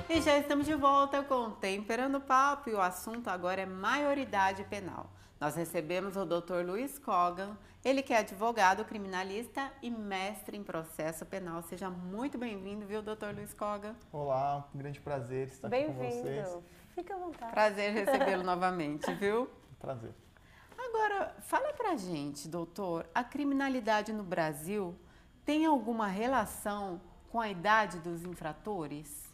E já estamos de volta com Temperando o Papo e o assunto agora é maioridade penal. Nós recebemos o Dr. Luiz Cogan, ele que é advogado criminalista e mestre em processo penal. Seja muito bem-vindo, viu, Dr. Luiz Cogan? Olá, um grande prazer estar aqui com vocês. Bem-vindo, fica à vontade. Prazer recebê-lo novamente, viu? Prazer. Agora, fala pra gente, doutor, a criminalidade no Brasil tem alguma relação com a idade dos infratores?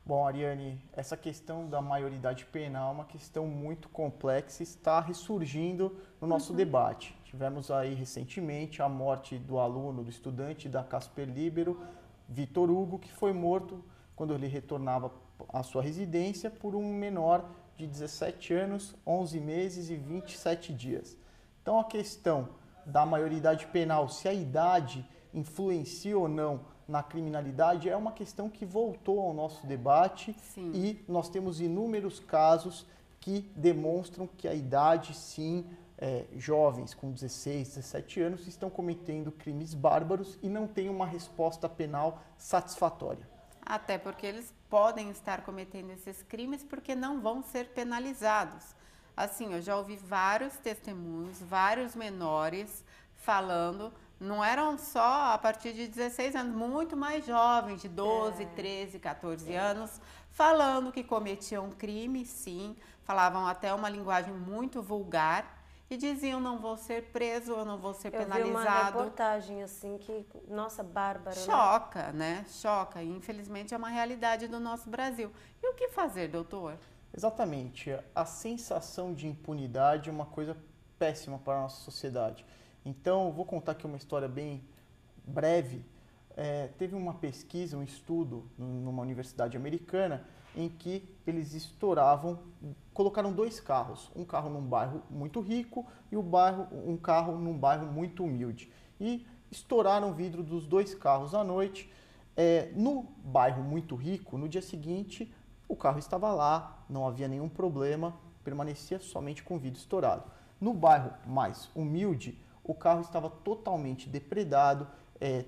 Bom, Ariane, essa questão da maioridade penal é uma questão muito complexa e está ressurgindo no nosso debate. Tivemos aí recentemente a morte do aluno, do estudante da Casper Libero, Vitor Hugo, que foi morto quando ele retornava à sua residência por um menor de 17 anos, 11 meses e 27 dias. Então a questão da maioridade penal, se a idade influencia ou não na criminalidade, é uma questão que voltou ao nosso debate. Sim. E nós temos inúmeros casos que demonstram que a idade, sim, jovens com 16, 17 anos estão cometendo crimes bárbaros e não têm uma resposta penal satisfatória. Até porque eles podem estar cometendo esses crimes porque não vão ser penalizados. Assim, eu já ouvi vários testemunhos, vários menores falando, não eram só a partir de 16 anos, muito mais jovens, de 12, 13, 14 anos, falando que cometiam crime, sim, falavam até uma linguagem muito vulgar e diziam não vou ser preso, eu não vou ser penalizado. Eu vi uma reportagem assim que, nossa, bárbara. Choca, né? Choca. E infelizmente é uma realidade do nosso Brasil. E o que fazer, doutor? Exatamente. A sensação de impunidade é uma coisa péssima para a nossa sociedade. Então, eu vou contar aqui uma história bem breve. Teve uma pesquisa, um estudo numa universidade americana em que eles colocaram dois carros, um carro num bairro muito rico e um carro num bairro muito humilde. E estouraram o vidro dos dois carros à noite. No bairro muito rico, no dia seguinte, o carro estava lá, não havia nenhum problema, permanecia somente com o vidro estourado. No bairro mais humilde, o carro estava totalmente depredado,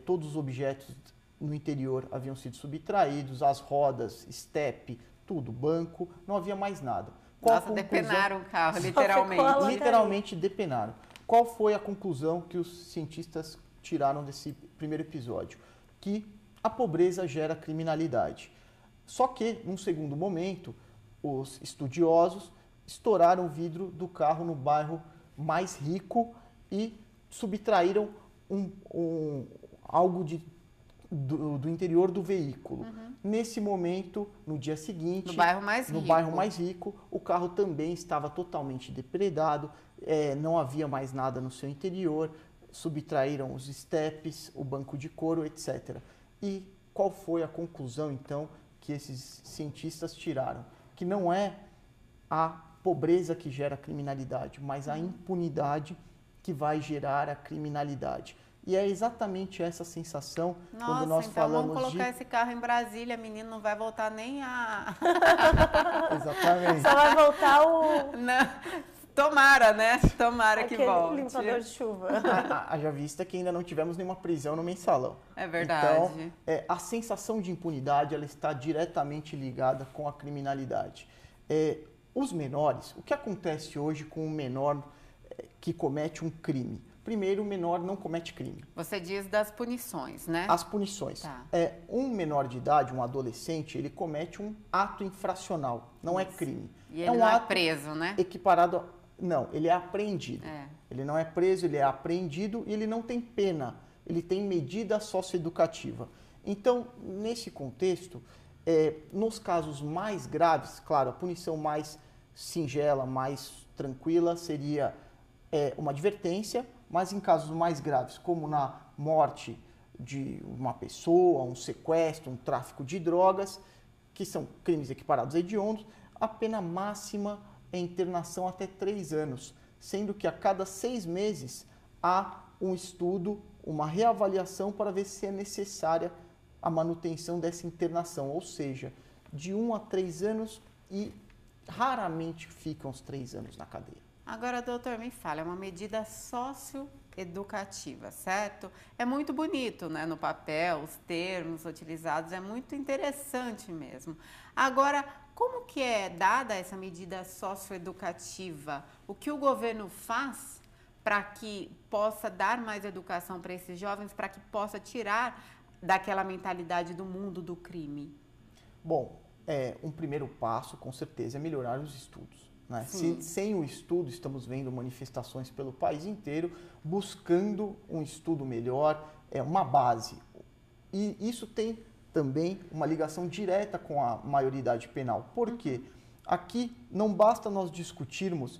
todos os objetos no interior haviam sido subtraídos, as rodas, estepe, tudo, banco, não havia mais nada. Nossa, depenaram o carro, literalmente. Literalmente depenaram. Qual foi a conclusão que os cientistas tiraram desse primeiro episódio? Que a pobreza gera criminalidade. Só que, num segundo momento, os estudiosos estouraram o vidro do carro no bairro mais rico e subtraíram algo do interior do veículo. Nesse momento, no dia seguinte, no bairro mais rico, o carro também estava totalmente depredado, não havia mais nada no seu interior, subtraíram os estepes, o banco de couro, etc. E qual foi a conclusão, então, que esses cientistas tiraram? Que não é a pobreza que gera criminalidade, mas a impunidade que vai gerar a criminalidade. E é exatamente essa sensação. Nossa, quando nós então falamos vamos colocar esse carro em Brasília, menino, não vai voltar nem a... Exatamente. Só vai voltar o... Não. Tomara, né? Tomara que volte. Limpador de chuva. Haja vista que ainda não tivemos nenhuma prisão no mensalão. É verdade. Então, a sensação de impunidade ela está diretamente ligada com a criminalidade. Os menores, o que acontece hoje com um menor que comete um crime? Primeiro, o menor não comete crime. Você diz das punições, né? As punições. Tá. Um menor de idade, um adolescente, ele comete um ato infracional, não é crime. E ele não é preso, né? Equiparado Não, ele é apreendido. É. Ele não é preso, ele é apreendido e ele não tem pena. Ele tem medida socioeducativa. Então, nesse contexto, nos casos mais graves, claro, a punição mais singela, mais tranquila seria uma advertência, mas em casos mais graves, como na morte de uma pessoa, um sequestro, um tráfico de drogas, que são crimes equiparados a hediondos, a pena máxima é internação até 3 anos, sendo que a cada 6 meses há um estudo, uma reavaliação para ver se é necessária a manutenção dessa internação, ou seja, de 1 a 3 anos e raramente ficam os 3 anos na cadeia. Agora, doutor, me fala, é uma medida socioeducativa. educativa, certo? É muito bonito, né, no papel, os termos utilizados, é muito interessante mesmo. Agora, como que é dada essa medida socioeducativa? O que o governo faz para que possa dar mais educação para esses jovens, para que possa tirar daquela mentalidade do mundo do crime? Bom, um primeiro passo, com certeza, é melhorar os estudos. Né? Sim. Sem o estudo, estamos vendo manifestações pelo país inteiro buscando um estudo melhor, uma base. E isso tem também uma ligação direta com a maioridade penal. Por quê? Aqui não basta nós discutirmos,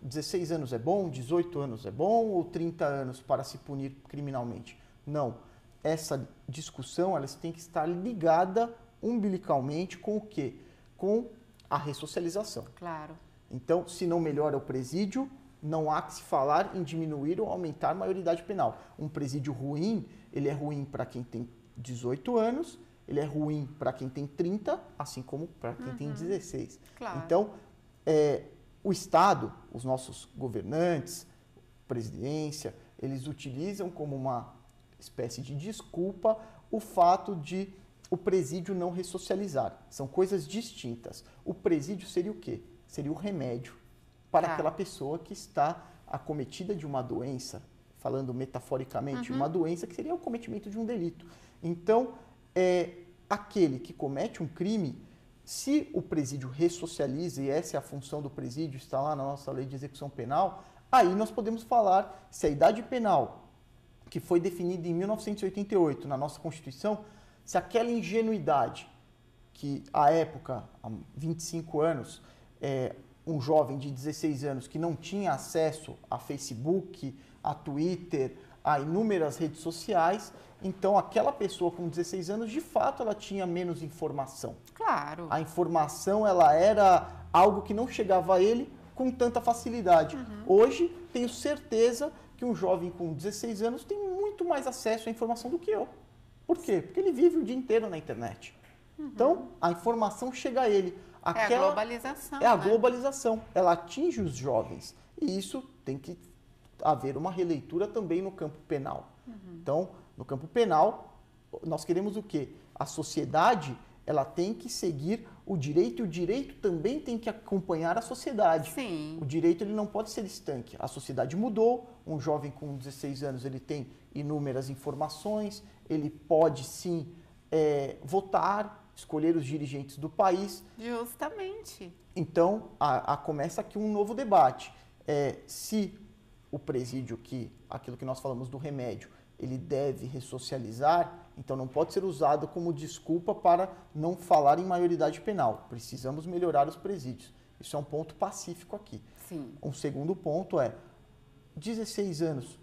16 anos é bom, 18 anos é bom ou 30 anos para se punir criminalmente. Não. Essa discussão ela tem que estar ligada umbilicalmente com o quê? Com a ressocialização. Claro. Então, se não melhora o presídio, não há que se falar em diminuir ou aumentar a maioridade penal. Um presídio ruim, ele é ruim para quem tem 18 anos, ele é ruim para quem tem 30, assim como para quem tem 16. Claro. Então, o Estado, os nossos governantes, presidência, eles utilizam como uma espécie de desculpa o fato de o presídio não ressocializar. São coisas distintas. O presídio seria o quê? Seria o remédio para aquela pessoa que está acometida de uma doença, falando metaforicamente, uma doença que seria o cometimento de um delito. Então, aquele que comete um crime, se o presídio ressocializa, e essa é a função do presídio, está lá na nossa lei de execução penal, aí nós podemos falar se a idade penal, que foi definida em 1988 na nossa Constituição, se aquela ingenuidade que, à época, há 25 anos, um jovem de 16 anos que não tinha acesso a Facebook, a Twitter, a inúmeras redes sociais, então aquela pessoa com 16 anos, de fato, ela tinha menos informação. Claro. A informação, ela era algo que não chegava a ele com tanta facilidade. Hoje, tenho certeza que um jovem com 16 anos tem muito mais acesso à informação do que eu. Por quê? Porque ele vive o dia inteiro na internet. Então, a informação chega a ele. É a globalização. É a globalização. Ela atinge os jovens. E isso tem que haver uma releitura também no campo penal. Então, no campo penal, nós queremos o quê? A sociedade, ela tem que seguir o direito, e o direito também tem que acompanhar a sociedade. Sim. O direito ele não pode ser estanque. A sociedade mudou, um jovem com 16 anos ele tem inúmeras informações, ele pode sim votar, escolher os dirigentes do país. Justamente. Então, começa aqui um novo debate. Se o presídio, aquilo que nós falamos do remédio, ele deve ressocializar, então não pode ser usado como desculpa para não falar em maioridade penal. Precisamos melhorar os presídios. Isso é um ponto pacífico aqui. Sim. Um segundo ponto 16 anos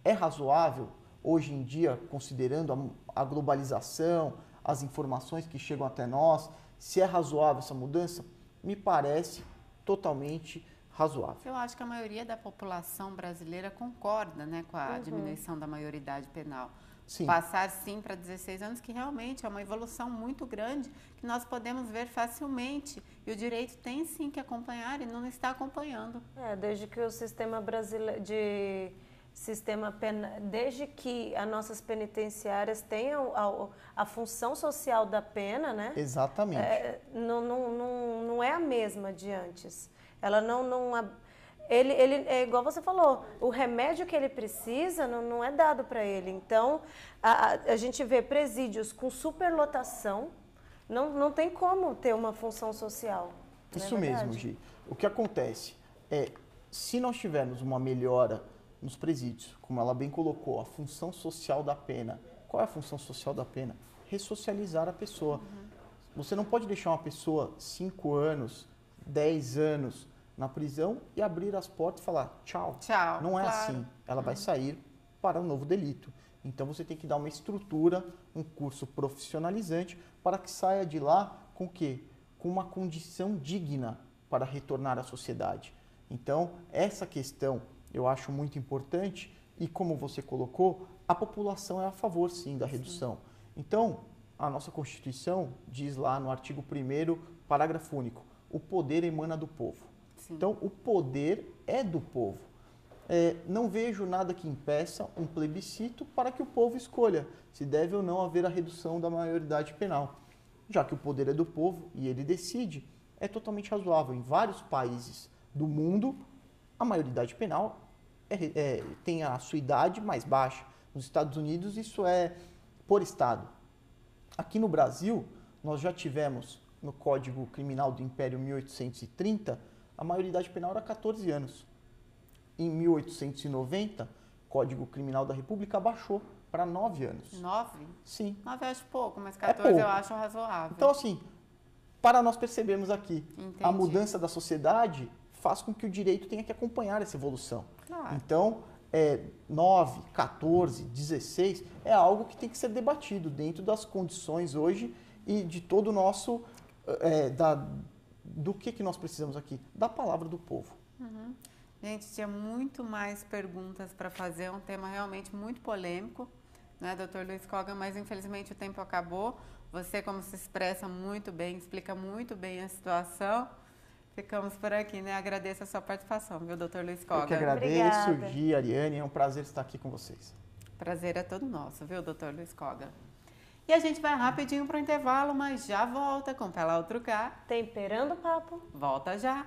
é razoável hoje em dia, considerando a globalização, as informações que chegam até nós, se é razoável essa mudança? Me parece totalmente razoável. Eu acho que a maioria da população brasileira concorda, né, com a diminuição da maioridade penal. Sim. Passar sim para 16 anos, que realmente é uma evolução muito grande, que nós podemos ver facilmente. E o direito tem sim que acompanhar e não está acompanhando. Desde que o sistema brasileiro desde que as nossas penitenciárias tenham a função social da pena, né? Exatamente. Não é a mesma de antes. Ela ele é igual você falou, o remédio que ele precisa não é dado para ele. Então, a gente vê presídios com superlotação, não tem como ter uma função social. Isso mesmo, Gi. O que acontece se nós tivermos uma melhora nos presídios, como ela bem colocou, a função social da pena. Qual é a função social da pena? Ressocializar a pessoa. Você não pode deixar uma pessoa 5 anos, 10 anos na prisão e abrir as portas e falar tchau. Tchau. Não é claro. assim. Ela vai sair para um novo delito. Então você tem que dar uma estrutura, um curso profissionalizante para que saia de lá com o quê? Com uma condição digna para retornar à sociedade. Então, essa questão eu acho muito importante e, como você colocou, a população é a favor, sim, da redução. Então, a nossa Constituição diz lá no artigo 1º, parágrafo único, o poder emana do povo. Sim. Então, o poder é do povo. não vejo nada que impeça um plebiscito para que o povo escolha se deve ou não haver a redução da maioridade penal. Já que o poder é do povo e ele decide, é totalmente razoável. Em vários países do mundo, a maioridade penal tem a sua idade mais baixa. Nos Estados Unidos, isso é por estado. Aqui no Brasil, nós já tivemos no Código Criminal do Império 1830, a maioridade penal era 14 anos. Em 1890, o Código Criminal da República abaixou para 9 anos. 9? Sim. 9 eu acho pouco, mas 14 pouco. eu acho razoável. Então, assim, para nós percebermos aqui, Entendi. a mudança da sociedade faz com que o direito tenha que acompanhar essa evolução. Claro. Então, 9, 14, 16 é algo que tem que ser debatido dentro das condições hoje e de todo o nosso, do que nós precisamos aqui? Da palavra do povo. Uhum. Gente, tinha muito mais perguntas para fazer, um tema realmente muito polêmico, né, Dr. Luiz Coga, mas infelizmente o tempo acabou. Você, como se expressa muito bem, explica muito bem a situação. Ficamos por aqui, né? Agradeço a sua participação, viu, Dr. Luiz Coga? Eu que agradeço, Obrigada. Gi, Ariane, é um prazer estar aqui com vocês. Prazer é todo nosso, viu, Dr. Luiz Coga? E a gente vai rapidinho para o intervalo, mas já volta com Pela Outro Cá. Temperando o papo. Volta já!